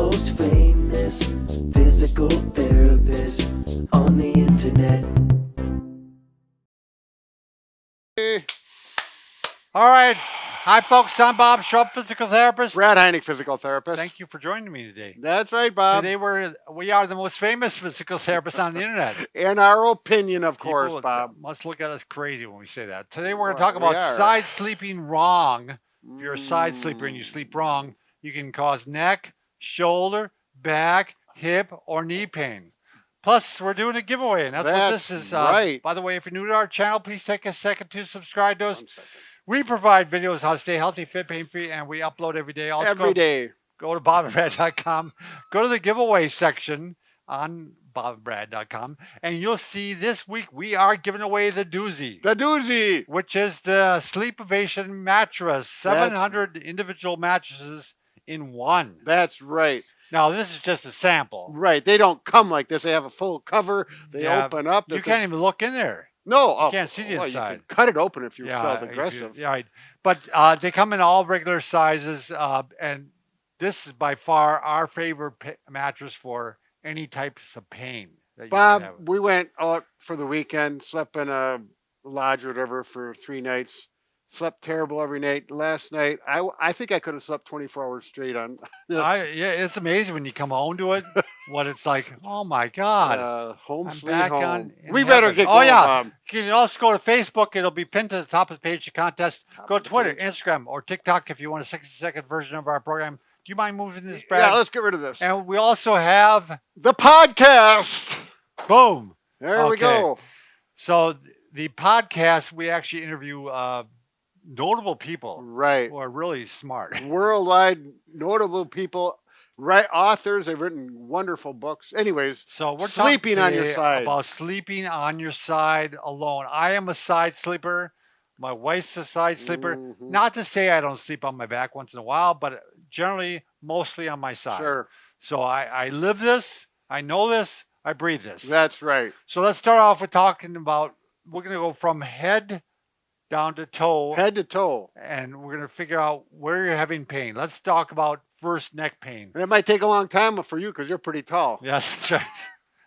most famous physical therapist on the internet. All right. Hi, folks. I'm Bob Schrupp, physical therapist. Brad Heineck, physical therapist. Thank you for joining me today. That's right, Bob. Today we are the most famous physical therapists on the internet. In our opinion, of course, People Bob. must look at us crazy when we say that. Today we're going to talk about side sleeping wrong. If you're a side sleeper and you sleep wrong, you can cause neck, shoulder, back, hip, or knee pain. Plus, we're doing a giveaway, and that's what this is. Right. By the way, if you're new to our channel, please take a second to subscribe to us. We provide videos how to stay healthy, fit, pain-free, and we upload every day. Also, Every day. Go to bobandbrad.com. Go to the giveaway section on bobandbrad.com, and you'll see this week we are giving away the doozy. The doozy. Which is the Sleepovation mattress. 700 individual mattresses in one. That's right. Now, this is just a sample. Right. They don't come like this. They have a full cover. They open up. You can't even look in there. No. You can't see the inside. You can cut it open if you felt aggressive. Right. But they come in all regular sizes, and this is by far our favorite mattress for any types of pain. That Bob, you have. we went out for the weekend, slept in a lodge or whatever for 3 nights. Slept terrible every night. Last night, I think I could have slept 24 hours straight on this. Yeah, it's amazing when you come home to it, what it's like. Oh, my God. Home I'm sweet back home. We better get going, Bob. You can also go to Facebook. It'll be pinned to the top of the page, the contest. Go to Twitter, Instagram, or TikTok if you want a 60-second version of our program. Do you mind moving this, Brad? Yeah, let's get rid of this. And we also have the podcast. Boom. There we go. So the podcast, we actually interview notable people, right, who are really smart, worldwide notable people, right? Authors. They've written wonderful books. Anyways, so we're sleeping on your side. About sleeping on your side alone. I am a side sleeper. My wife's a side sleeper. Mm-hmm. Not to say I don't sleep on my back once in a while, but generally, mostly on my side. Sure. So I live this. I know this. I breathe this. That's right. So let's start off with talking about. We're going to go from head down to toe. Head to toe. And we're going to figure out where you're having pain. Let's talk about first neck pain. And it might take a long time for you because you're pretty tall. Yes, that's right.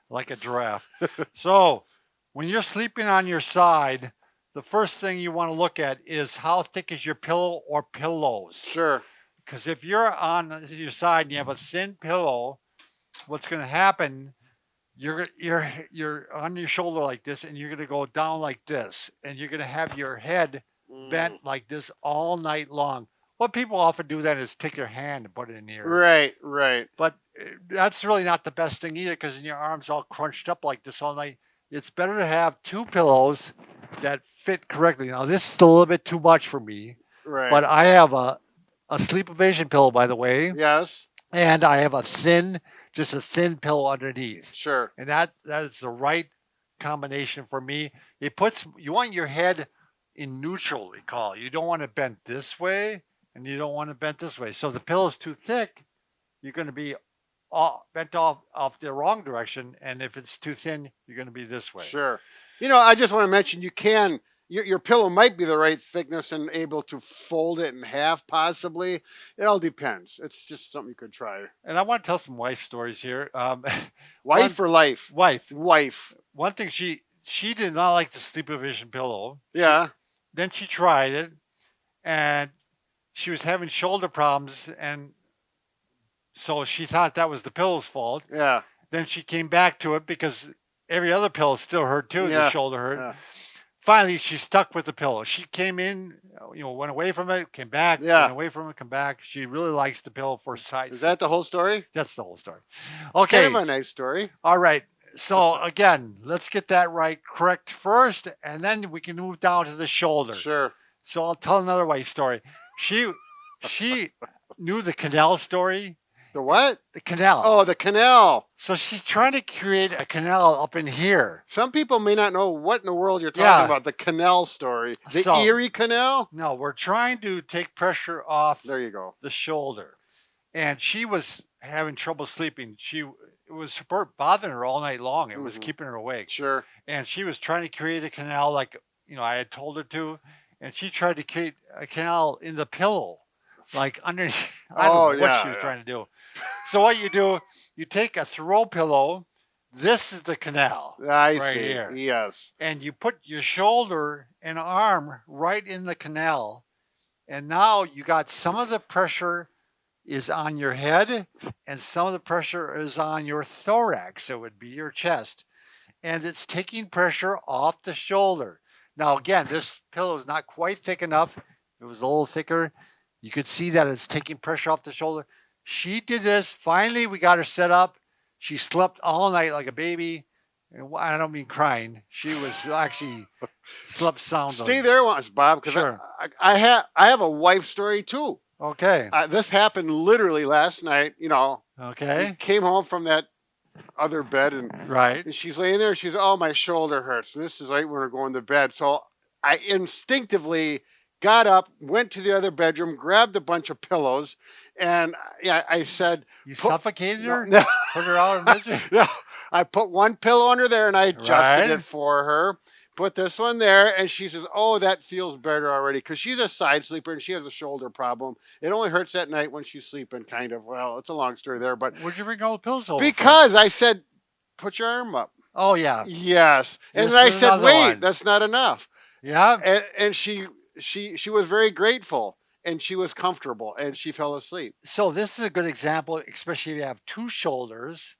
Like a giraffe. So when you're sleeping on your side, the first thing you want to look at is how thick is your pillow or pillows. Sure. Because if you're on your side and you have a thin pillow, what's going to happen, you're on your shoulder like this, and you're going to go down like this, and you're going to have your head bent like this all night long. What people often do then is take their hand and put it in the ear. Right, right. But that's really not the best thing either, because your arm's all crunched up like this all night. It's better to have 2 pillows that fit correctly. Now, this is a little bit too much for me. Right. But I have a Sleepovation pillow, by the way. Yes. And I have just a thin pillow underneath. Sure. And that is the right combination for me. You want your head in neutral, we call it. You don't want it bent this way, and you don't want it bent this way. So if the pillow's too thick, you're going to be bent off the wrong direction. And if it's too thin, you're going to be this way. Sure. I just want to mention your pillow might be the right thickness and able to fold it in half, possibly. It all depends. It's just something you could try. And I want to tell some wife stories here. Wife or life? Wife. One thing, she did not like the Sleepovation pillow. Yeah. Then she tried it, and she was having shoulder problems, and so she thought that was the pillow's fault. Yeah. Then she came back to it because every other pillow still hurt too. Yeah. The shoulder hurt. Yeah. Finally, she stuck with the pillow. She came in, went away from it, came back, went away from it, come back. She really likes the pillow for side. Is that the whole story? That's the whole story. Okay. Kind of a nice story. All right. So again, let's get that correct first, and then we can move down to the shoulder. Sure. So I'll tell another wife story. She knew the canal story. The what? The canal. Oh, the canal. So she's trying to create a canal up in here. Some people may not know what in the world you're talking about. The canal story. The Erie Canal? No, we're trying to take pressure off there you go. The shoulder. And she was having trouble sleeping. It was bothering her all night long. It was keeping her awake. Sure. And she was trying to create a canal like, I had told her to. And she tried to create a canal in the pillow, like underneath. I don't know what she was trying to do. So what you do, you take a throw pillow. This is the canal I right see. here. Yes. And you put your shoulder and arm right in the canal. And now you got some of the pressure is on your head and some of the pressure is on your thorax. So it would be your chest. And it's taking pressure off the shoulder. Now, again, this pillow is not quite thick enough. If it was a little thicker, you could see that it's taking pressure off the shoulder. She did this. Finally, we got her set up. She slept all night like a baby. And I don't mean crying. She was actually slept soundly. Stay there once, Bob, because Sure. I have a wife story too. Okay. This happened literally last night. We Okay. came home from that other bed, and Right. she's laying there. She's, oh, my shoulder hurts. And this is right when we're going to bed. So I instinctively got up, went to the other bedroom, grabbed a bunch of pillows, and I said, You suffocated her? No, Put her out of misery? no, I put one pillow under there and I adjusted Right. it for her. Put this one there, and she says, oh, that feels better already, because she's a side sleeper and she has a shoulder problem. It only hurts at night when she's sleeping, kind of. Well, it's a long story there, but Where'd you bring all the pills over? because I said, put your arm up. Oh, yeah. Yes. And This then I is said, another wait, one. that's not enough. Yeah. And she was very grateful, and she was comfortable, and she fell asleep. So this is a good example, especially if you have two shoulders,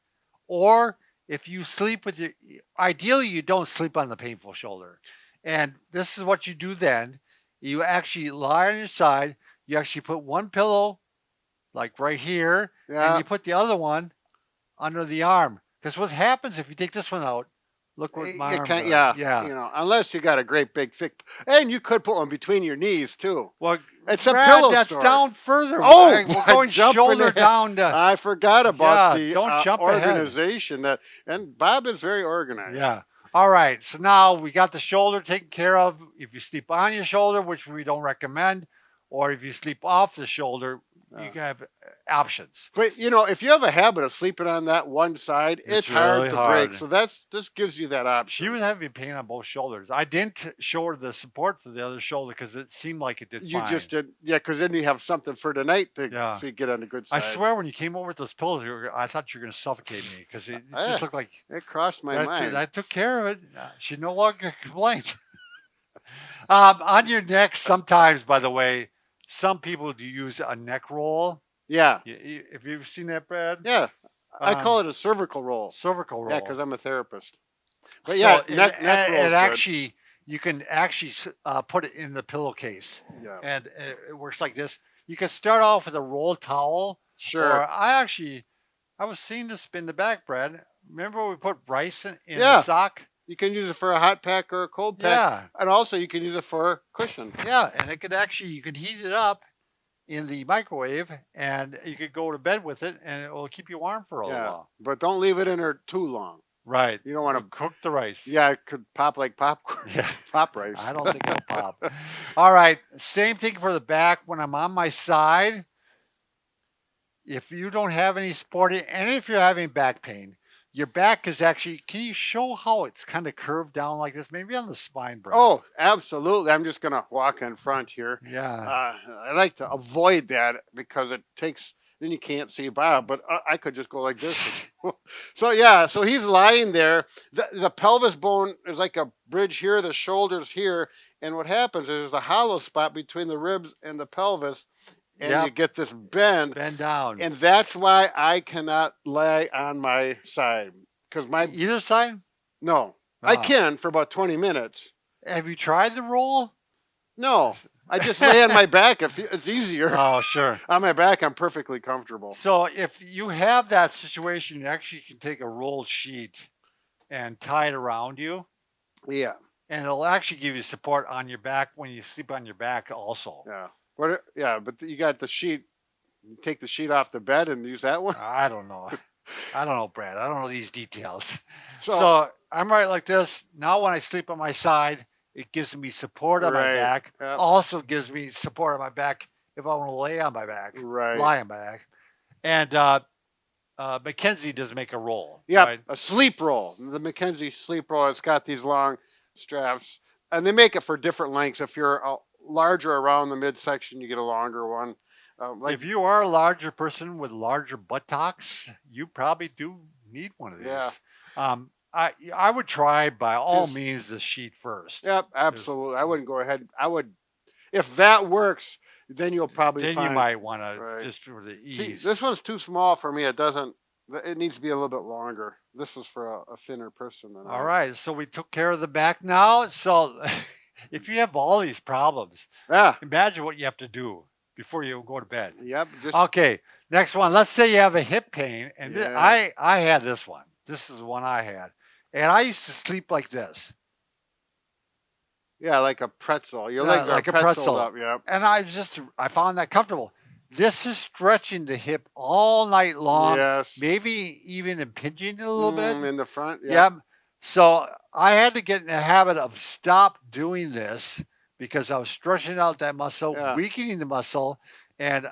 or if you sleep with your, ideally you don't sleep on the painful shoulder. And this is what you do then. You actually lie on your side. You actually put one pillow, like right here, Yeah. and you put the other one under the arm. Because what happens if you take this one out? Look what my You arm can't, does. yeah. Unless you got a great big thick, and you could put one between your knees too. Well, It's a Brad, pillow that's store. down further. Oh, We're going jumping shoulder ahead. down to. I forgot about Yeah, the don't jump ahead. organization and Bob is very organized. Yeah. All right. So now we got the shoulder taken care of. If you sleep on your shoulder, which we don't recommend, or if you sleep off the shoulder, you can have options. But if you have a habit of sleeping on that one side, it's hard really to hard. break. So this gives you that option. She was having pain on both shoulders. I didn't show her the support for the other shoulder because it seemed like it did You fine. just did, because then you have something for tonight Yeah. so you get on the good side. I swear, when you came over with those pillows, I thought you were going to suffocate me because it just looked like It crossed my mind. I took care of it. She no longer complained. On your neck, sometimes, by the way, some people do use a neck roll. Yeah. Have you ever seen that, Brad? Yeah. I call it a cervical roll. Cervical roll. Yeah, because I'm a therapist. But So yeah, it, neck roll is it good. actually, you can actually put it in the pillowcase, Yeah. and it works like this. You can start off with a rolled towel. Sure. Or I was seeing this in the back, Brad. Remember we put rice in Yeah. the sock? You can use it for a hot pack or a cold pack. Yeah. And also you can use it for a cushion. Yeah, and it could actually, you can heat it up in the microwave, and you could go to bed with it, and it will keep you warm for a little while. But don't leave it in there too long. Right. You don't want to cook the rice. Yeah, it could pop like popcorn. Yeah. Pop rice. I don't think it'll pop. All right. Same thing for the back. When I'm on my side, if you don't have any support, and if you're having back pain, your back is actually, can you show how it's kind of curved down like this? Maybe on the spine, Brad. Oh, absolutely. I'm just going to walk in front here. Yeah. I like to avoid that because it takes, then you can't see Bob, but I could just go like this. So he's lying there. The pelvis bone is like a bridge here, the shoulders here. And what happens is there's a hollow spot between the ribs and the pelvis. And Yep. you get this bend. Bend down. And that's why I cannot lay on my side. Because Either side? no, I Ah. can for about 20 minutes. Have you tried the roll? No, I just lay on my back. It's easier. Oh, sure. On my back, I'm perfectly comfortable. So if you have that situation, you actually can take a rolled sheet and tie it around you, Yeah, and it'll actually give you support on your back when you sleep on your back also. yeah. But you got the sheet. You take the sheet off the bed and use that one. I don't know. I don't know, Brad. I don't know these details. So- So I'm right like this. Now when I sleep on my side, it gives me support on my Right, back. yep. Also gives me support on my back if I want to lay on my back. Right. Lie on my back. And Mackenzie does make a roll. Yeah, right? a sleep roll. The Mackenzie sleep roll. It's got these long straps, and they make it for different lengths. If you're larger around the midsection, you get a longer one. Like, if you are a larger person with larger buttocks, you probably do need one of these. Yeah. I would try by all Just- means the sheet first. yep, absolutely. I wouldn't go ahead. I would, if that works, then you'll probably Then find. you might want to Right. just for the See, ease. this one's too small for me. It doesn't. It needs to be a little bit longer. This is for a thinner person than I. All right, so we took care of the back now. So if you have all these problems, Yeah. imagine what you have to do before you go to bed. Yep. Just Okay, next one. Let's say you have a hip pain, and Yeah. I had this one. This is the one I had, and I used to sleep like this, yeah, like a pretzel. Your Yeah, legs like are a pretzel. up. Yep. and I found that comfortable. This is stretching the hip all night long, Yes. maybe even impinging it a little bit. in the front. Yep. So I had to get in the habit of stop doing this because I was stretching out that muscle, Yeah. weakening the muscle, and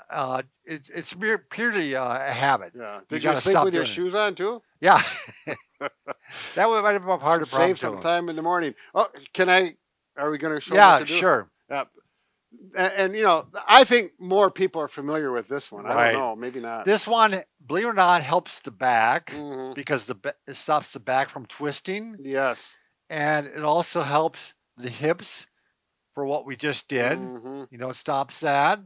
it's purely a habit. Yeah. You Did you gotta sleep stop with your doing it. shoes on too? Yeah, that might have been part of the problem Save some too. time in the morning. Oh, can I? Are we going to show Yeah, what to do? sure. Yep. And you know, I think more people are familiar with this one. I Right. don't know, maybe not. This one, believe it or not, helps the back Mhm. because it stops the back from twisting, Yes. and it also helps the hips for what we just did. Mhm. You know, it stops that,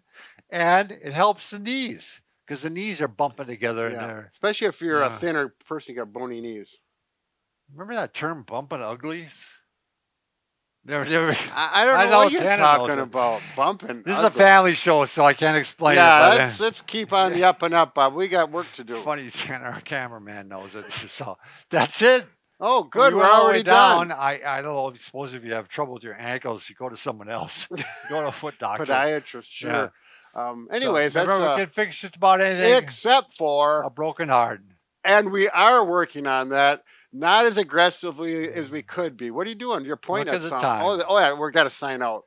and it helps the knees because the knees are bumping together in Yeah. there. Especially if you're a Yeah. thinner person, you got bony knees. Remember that term, bumping uglies? There, I don't I know know what you're Tanner knows talking it. about. Bumping. This is a ugly. family show, so I can't explain Yeah, it. let's keep on the up and up, Bob. We got work to do. It's funny, Tanner, our cameraman knows it. So that's it. Oh, good. We We're went all the way already done. I don't know. I suppose if you have trouble with your ankles, you go to someone else. Go to a foot doctor. Podiatrist, sure. So, Anyways, remember, we that's can fix just about anything except for, a broken heart. and we are working on that. Not as aggressively as we could be. What are you doing? You're pointing Look at at the something. time. Oh, yeah, we're got to sign out.